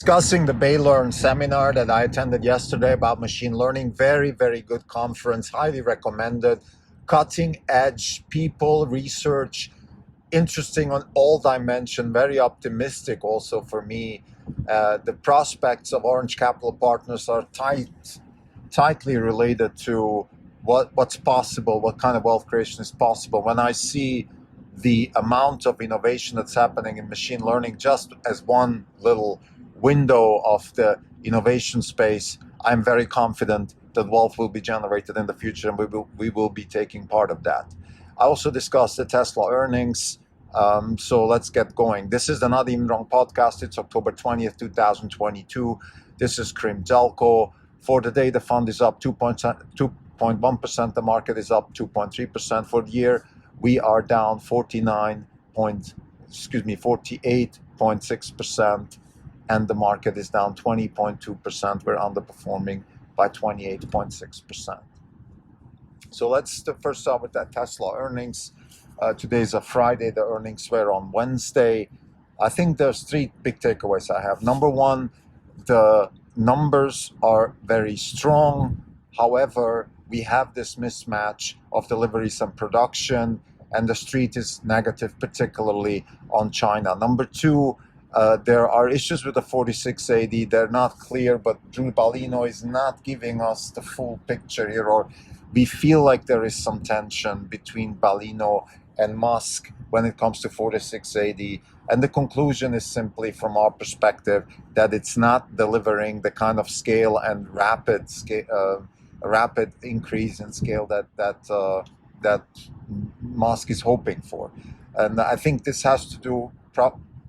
Discussing the Baylearn seminar that I attended yesterday about machine learning. Very, very good conference, highly recommended. Cutting edge people, research, interesting on all dimension, very optimistic also for me. The prospects of Orange Capital Partners are tightly related to what's possible, what kind of wealth creation is possible. When I see the amount of innovation that's happening in machine learning, just as one little window of the innovation space, I'm very confident that wealth will be generated in the future, and we will be taking part of that. I also discussed the Tesla earnings. So let's get going. This is the Not Even Wrong podcast. It's October 20th, 2022. This is Krim Delco. For the day, the fund is up 2.1%. The market is up 2.3%. For the year, we are down 48.6%, and the market is down 20.2%. We're underperforming by 28.6%. So let's first start with that Tesla earnings. Today's a Friday. The earnings were on Wednesday. I think there's three big takeaways I have. Number one, the numbers are very strong. However, we have this mismatch of deliveries and production, and the street is negative, particularly on China. Number two, there are issues with the 4680. They're not clear, but Drew Balino is not giving us the full picture here, or we feel like there is some tension between Balino and Musk when it comes to 4680. And the conclusion is simply, from our perspective, that it's not delivering the kind of scale and rapid increase in scale that Musk is hoping for. And I think this has to do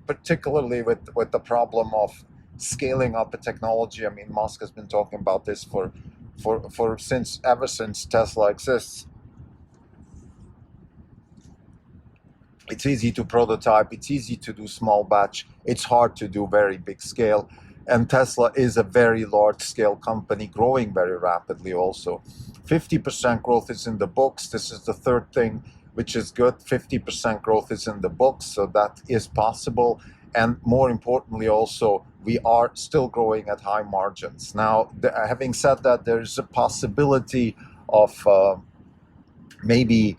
particularly with the problem of scaling up a technology. I mean, Musk has been talking about this ever since Tesla exists. It's easy to prototype, it's easy to do small batch, it's hard to do very big scale. And Tesla is a very large scale company, growing very rapidly also. 50% growth is in the books. This is the third thing, which is good. 50% growth is in the books, so that is possible. And more importantly also, we are still growing at high margins. Now, having said that, there is a possibility of maybe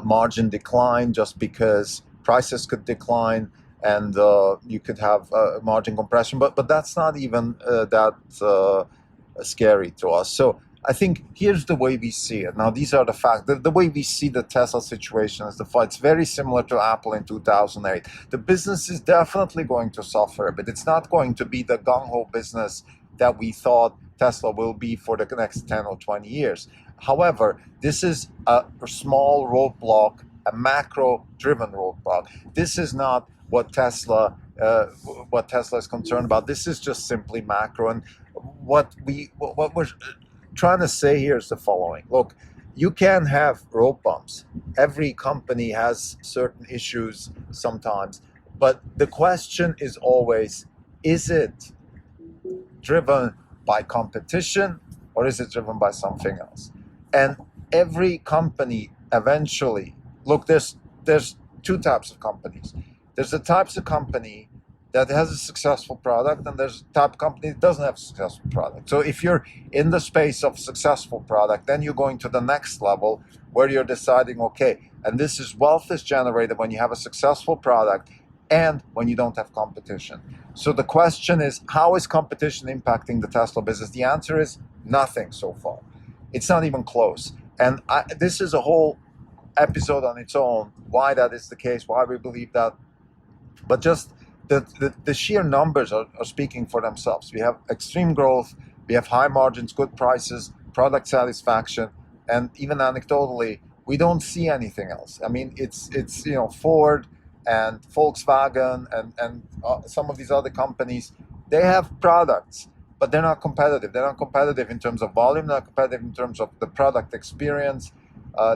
margin decline, just because prices could decline and you could have margin compression, but that's not even that scary to us. So I think here's the way we see it. Now, these are the facts. The way we see the Tesla situation is it's very similar to Apple in 2008. The business is definitely going to suffer, but it's not going to be the gung-ho business that we thought Tesla will be for the next 10 or 20 years. However, this is a small roadblock, a macro-driven roadblock. This is not what Tesla is concerned about. This is just simply macro. And what we're trying to say here is the following. Look, you can have road bumps. Every company has certain issues sometimes. But the question is always, is it driven by competition or is it driven by something else? And every company eventually, look, there's two types of companies. There's the types of company that has a successful product, and there's a type of company that doesn't have a successful product. So if you're in the space of successful product, then you're going to the next level where you're deciding, okay, and this is wealth is generated when you have a successful product and when you don't have competition. So the question is, how is competition impacting the Tesla business? The answer is nothing so far. It's not even close. And this is a whole episode on its own, why that is the case, why we believe that. But just the sheer numbers are speaking for themselves. We have extreme growth, we have high margins, good prices, product satisfaction, and even anecdotally, we don't see anything else. I mean, it's Ford and Volkswagen and some of these other companies, they have products, but they're not competitive. They're not competitive in terms of volume, they're not competitive in terms of the product experience.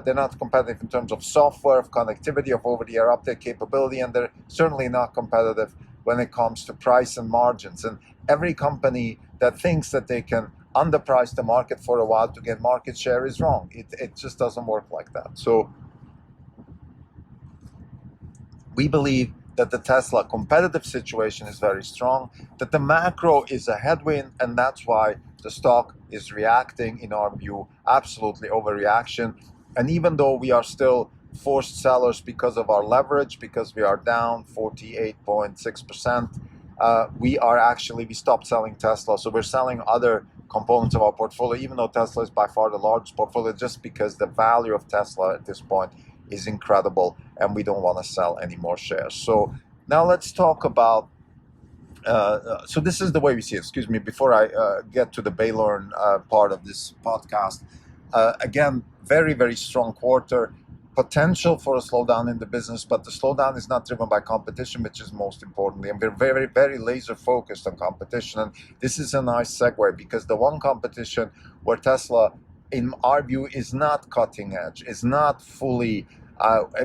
They're not competitive in terms of software, of connectivity, of over-the-air update capability, and they're certainly not competitive when it comes to price and margins. And every company that thinks that they can underprice the market for a while to get market share is wrong. It just doesn't work like that. So we believe that the Tesla competitive situation is very strong, that the macro is a headwind, and that's why the stock is reacting, in our view, absolutely overreaction. And even though we are still forced sellers because of our leverage, because we are down 48.6%, we stopped selling Tesla. So we're selling other components of our portfolio, even though Tesla is by far the largest portfolio, just because the value of Tesla at this point is incredible and we don't want to sell any more shares. So now let's talk about so this is the way we see it. Excuse me, before I get to the Baylorn part of this podcast. Again, very, very strong quarter. Potential for a slowdown in the business, but the slowdown is not driven by competition, which is most importantly. And we're very, very laser focused on competition. And this is a nice segue because the one competition where Tesla, in our view, is not cutting edge, is not fully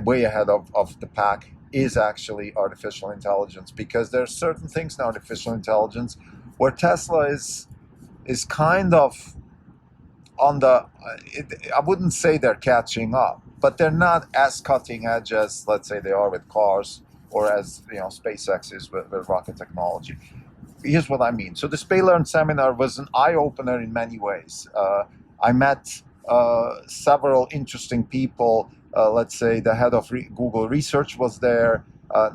way ahead of the pack, is actually artificial intelligence, because there are certain things in artificial intelligence where Tesla is kind of on the I wouldn't say they're catching up, but they're not as cutting edge as, let's say, they are with cars, or as SpaceX is with rocket technology. Here's what I mean. So the Baylorn seminar was an eye-opener in many ways. I met several interesting people. Let's say the head of Google Research was there,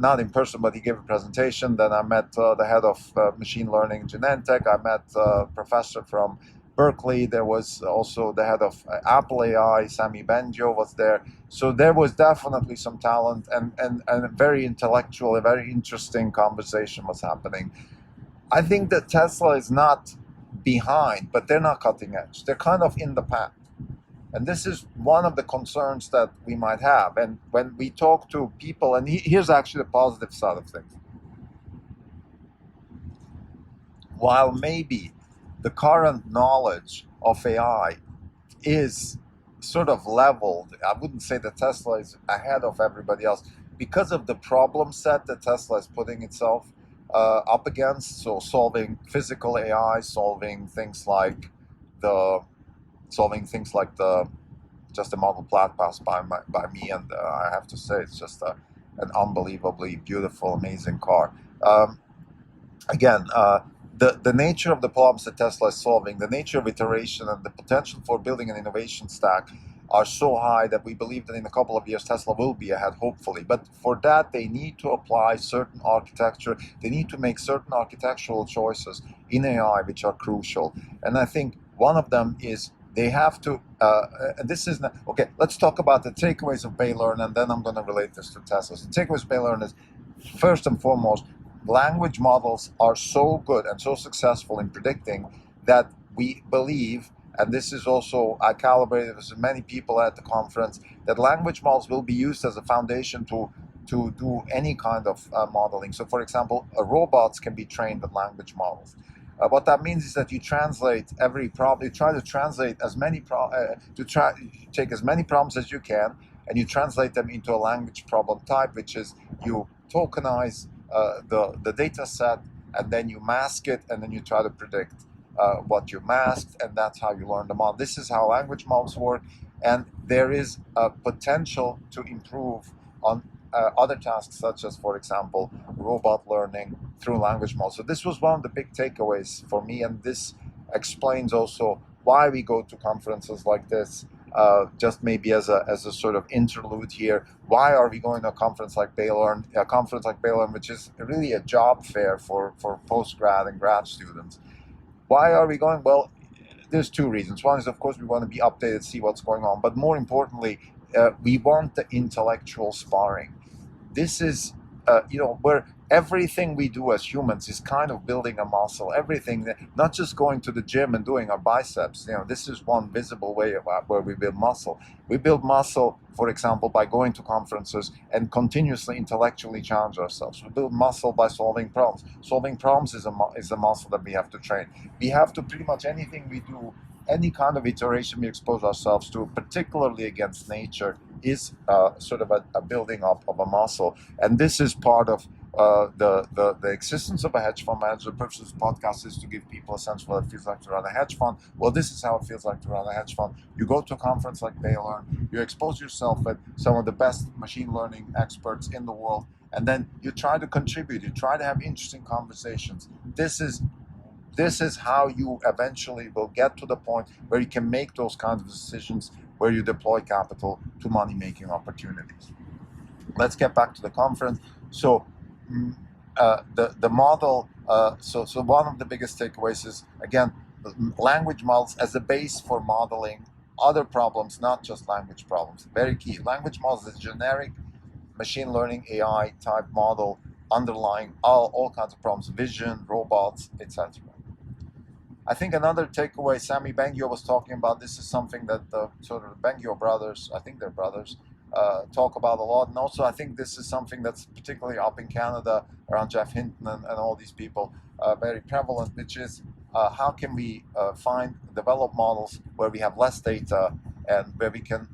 not in person, but he gave a presentation. Then I met the head of machine learning Genentech. I met a professor from Berkeley. There was also the head of Apple AI, Sami Benjo was there. So there was definitely some talent and a very intellectual, a very interesting conversation was happening. I think that Tesla is not behind, but they're not cutting edge. They're kind of in the pack. And this is one of the concerns that we might have. And when we talk to people, and here's actually the positive side of things. While maybe the current knowledge of AI is sort of leveled, I wouldn't say that Tesla is ahead of everybody else because of the problem set that Tesla is putting itself up against. So solving physical AI, solving things like the just a Model Plaid passed by me, and I have to say it's just an unbelievably beautiful, amazing car. Again, the nature of the problems that Tesla is solving, the nature of iteration, and the potential for building an innovation stack are so high that we believe that in a couple of years Tesla will be ahead, hopefully. But for that, they need to apply certain architecture. They need to make certain architectural choices in AI, which are crucial. And I think one of them is they have to, this is not, okay, let's talk about the takeaways of Baylorn, and then I'm going to relate this to Tesla. The takeaways of Baylorn is, first and foremost, language models are so good and so successful in predicting that we believe, and this is also, I calibrated with many people at the conference, that language models will be used as a foundation to do any kind of modeling. So for example, robots can be trained on language models. What that means is that you translate every problem, you try to translate as many take as many problems as you can, and you translate them into a language problem type, which is you tokenize the data set, and then you mask it, and then you try to predict what you masked, and that's how you learn the model. This is how language models work, and there is a potential to improve on other tasks, such as, for example, robot learning through language models. So this was one of the big takeaways for me, and this explains also why we go to conferences like this. Just maybe as a sort of interlude here, why are we going to a conference like Baylorn? A conference like Baylorn, which is really a job fair for post-grad and grad students. Why are we going? Well, there's two reasons. One is, of course, we want to be updated, see what's going on. But more importantly, we want the intellectual sparring. This is, where everything we do as humans is kind of building a muscle. Everything, not just going to the gym and doing our biceps. This is one visible way of where we build muscle. We build muscle, for example, by going to conferences and continuously intellectually challenge ourselves. We build muscle by solving problems. Solving problems is a muscle that we have to train. We have to, pretty much anything we do, any kind of iteration we expose ourselves to, particularly against nature, is sort of a building up of a muscle. And this is part of the existence of a hedge fund manager. The purpose of this podcast is to give people a sense of what it feels like to run a hedge fund. Well, this is how it feels like to run a hedge fund. You go to a conference like Baylorn, you expose yourself with some of the best machine learning experts in the world, and then you try to contribute, you try to have interesting conversations. This is how you eventually will get to the point where you can make those kinds of decisions, where you deploy capital to money-making opportunities. Let's get back to the conference. So the model. So one of the biggest takeaways is, again, language models as a base for modeling other problems, not just language problems. Very key. Language models is generic machine learning AI type model underlying all kinds of problems: vision, robots, etc. I think another takeaway Sami Bengio was talking about, this is something that the sort of Bengio brothers, I think they're brothers, talk about a lot. And also I think this is something that's particularly up in Canada around Jeff Hinton and all these people, very prevalent, which is how can we develop models where we have less data and where we can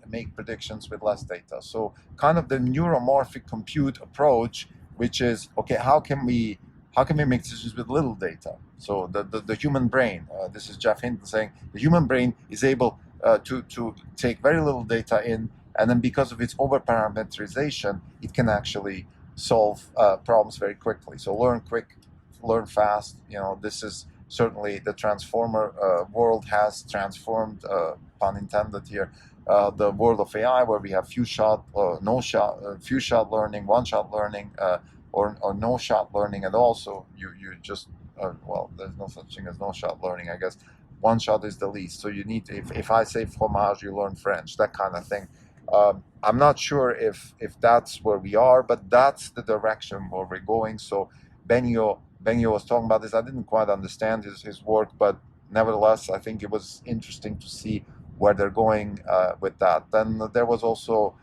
make predictions with less data. So kind of the neuromorphic compute approach, which is, okay, how can we make decisions with little data? So the human brain, this is Jeff Hinton saying, the human brain is able to take very little data in, and then because of its over-parameterization, it can actually solve problems very quickly. So learn quick, learn fast. This is certainly the transformer world has transformed, pun intended here, the world of AI, where we have few shot learning, one shot learning, or no shot learning at all. So you just there's no such thing as no shot learning, I guess. One shot is the least. So you need to, if I say fromage, you learn French, that kind of thing. I'm not sure if that's where we are, but that's the direction where we're going. So Benio was talking about this. I didn't quite understand his work, but nevertheless, I think it was interesting to see where they're going with that. Then there was also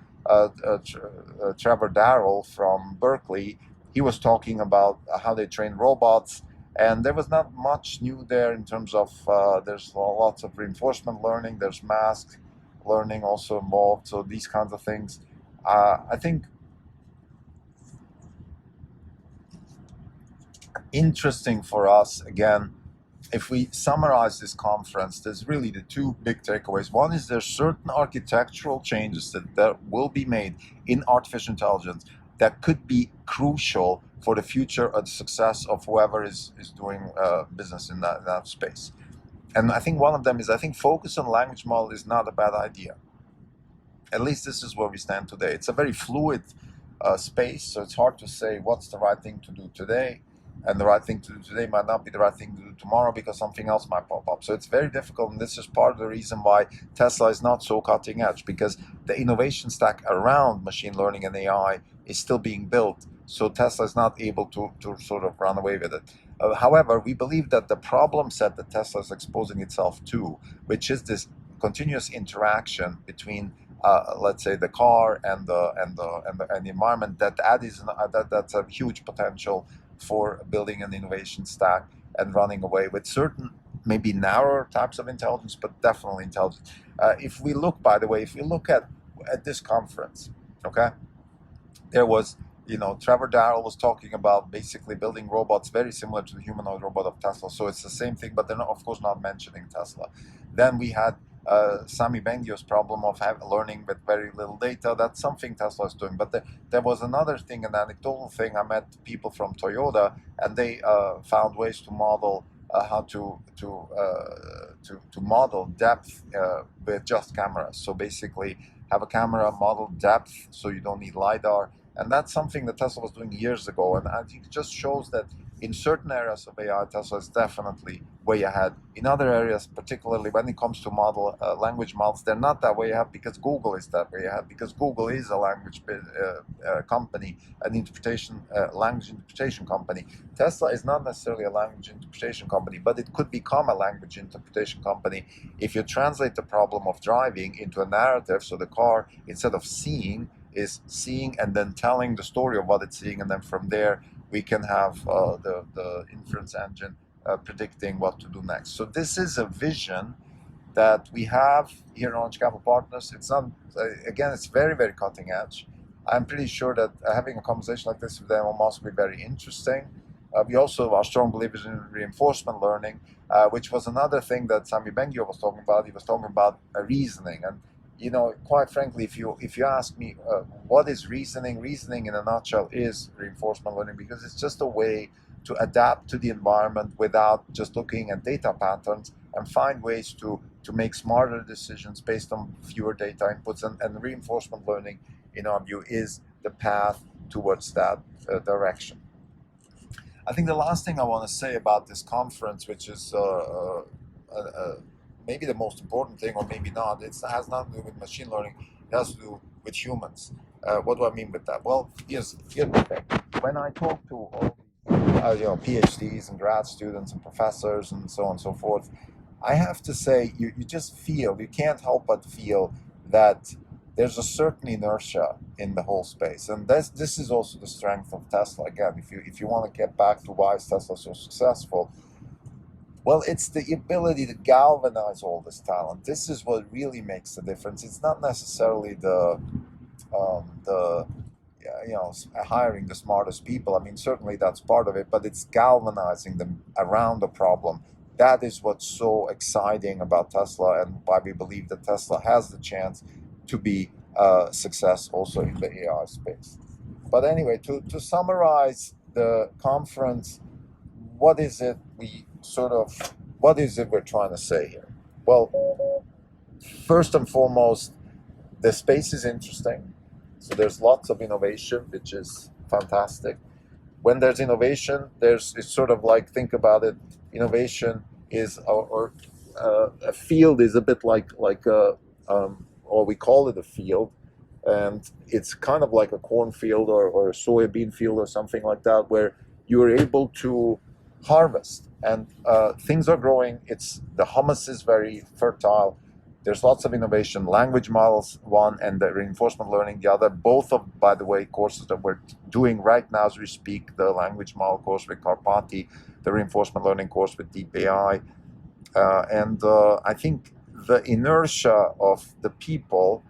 Trevor Darrell from Berkeley. He was talking about how they train robots, and there was not much new there in terms of there's lots of reinforcement learning, there's mask learning also involved, so these kinds of things. I think interesting for us, again, if we summarize this conference, there's really the two big takeaways. One is there's certain architectural changes that will be made in artificial intelligence that could be crucial for the future of the success of whoever is doing business in that space. And I think one of them is, I think focus on language model is not a bad idea. At least this is where we stand today. It's a very fluid space, so it's hard to say what's the right thing to do today. And the right thing to do today might not be the right thing to do tomorrow because something else might pop up. So it's very difficult, and this is part of the reason why Tesla is not so cutting edge, because the innovation stack around machine learning and AI is still being built. So Tesla is not able to sort of run away with it. However, we believe that the problem set that Tesla is exposing itself to, which is this continuous interaction between let's say the car and the environment, that's a huge potential for building an innovation stack and running away with certain maybe narrower types of intelligence, but definitely intelligence. If we look at this conference, okay, there was, Trevor Darrell was talking about basically building robots very similar to the humanoid robot of Tesla. So it's the same thing, but they're not, of course, not mentioning Tesla. Then we had Sami Bengio's problem of learning with very little data. That's something Tesla is doing. But there was another thing, an anecdotal thing. I met people from Toyota, and they found ways to model how to model depth with just cameras. So basically, have a camera model depth, so you don't need LiDAR. And that's something that Tesla was doing years ago. And I think it just shows that in certain areas of AI, Tesla is definitely way ahead. In other areas, particularly when it comes to language models, they're not that way ahead because Google is that way ahead, because Google is a language company, an language interpretation company. Tesla is not necessarily a language interpretation company, but it could become a language interpretation company if you translate the problem of driving into a narrative. So the car, instead of seeing, is seeing and then telling the story of what it's seeing, and then from there we can have the inference engine predicting what to do next. So this is a vision that we have here in Orange Capital Partners. It's not, again, it's very, very cutting edge. I'm pretty sure that having a conversation like this with them will also be very interesting. We also are strong believers in reinforcement learning, which was another thing that Sami Bengio was talking about. He was talking about reasoning, and you know, quite frankly, if you ask me what is reasoning, reasoning in a nutshell is reinforcement learning, because it's just a way to adapt to the environment without just looking at data patterns and find ways to make smarter decisions based on fewer data inputs. And reinforcement learning, in our view, is the path towards that direction. I think the last thing I want to say about this conference, which is maybe the most important thing, or maybe not, it has nothing to do with machine learning. It has to do with humans. What do I mean with that? Well, here's the thing. When I talk to all these, PhDs and grad students and professors and so on and so forth, I have to say, you just feel, you can't help but feel that there's a certain inertia in the whole space, and this is also the strength of Tesla. Again, if you want to get back to why is Tesla so successful, well, it's the ability to galvanize all this talent. This is what really makes the difference. It's not necessarily the hiring the smartest people. I mean, certainly that's part of it, but it's galvanizing them around the problem. That is what's so exciting about Tesla, and why we believe that Tesla has the chance to be a success also in the AI space. But anyway, to summarize the conference, what is it what is it we're trying to say here? Well, first and foremost, the space is interesting. So there's lots of innovation, which is fantastic. When there's innovation, it's sort of like, think about it, innovation is, a field is a bit like or we call it a field, and it's kind of like a cornfield or a soybean field or something like that, where you're able to harvest, and things are growing. The humus is very fertile. There's lots of innovation. Language models, one, and the reinforcement learning, the other. Both of, by the way, courses that we're doing right now as we speak, the language model course with Karpati, the reinforcement learning course with Deep AI. And I think the inertia of the people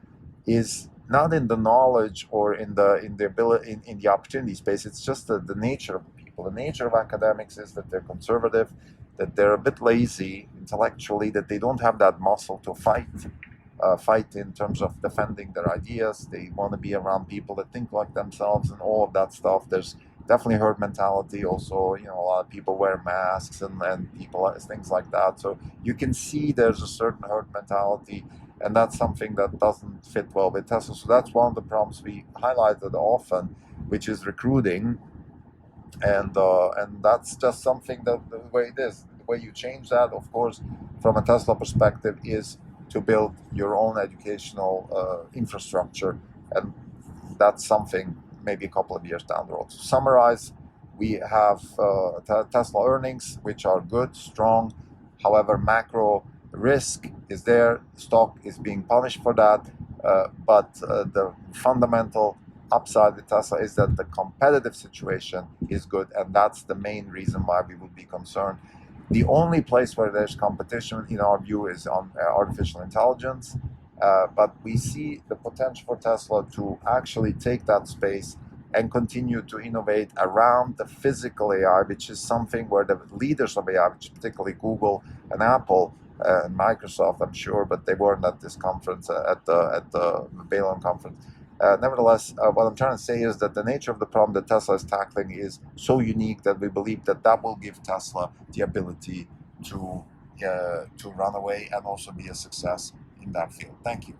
is not in the knowledge or in the ability, in the opportunity space. It's just the nature of the people. The nature of academics is that they're conservative, that they're a bit lazy intellectually, that they don't have that muscle to fight in terms of defending their ideas. They want to be around people that think like themselves and all of that stuff. There's definitely herd mentality also. You know, a lot of people wear masks and people, things like that. So you can see there's a certain herd mentality, and that's something that doesn't fit well with Tesla. So that's one of the problems we highlighted often, which is recruiting. And that's just something that the way it is. The way you change that, of course, from a Tesla perspective, is to build your own educational infrastructure, and that's something maybe a couple of years down the road. To summarize, we have Tesla earnings, which are good, strong. However, macro risk is there. Stock is being punished for that. But the fundamental upside with Tesla is that the competitive situation is good, and that's the main reason why we would be concerned. The only place where there's competition, in our view, is on artificial intelligence. But we see the potential for Tesla to actually take that space and continue to innovate around the physical AI, which is something where the leaders of AI, which is particularly Google and Apple and Microsoft, I'm sure, but they weren't at this conference, at the Balon conference. Nevertheless, what I'm trying to say is that the nature of the problem that Tesla is tackling is so unique that we believe that that will give Tesla the ability to run away and also be a success in that field. Thank you.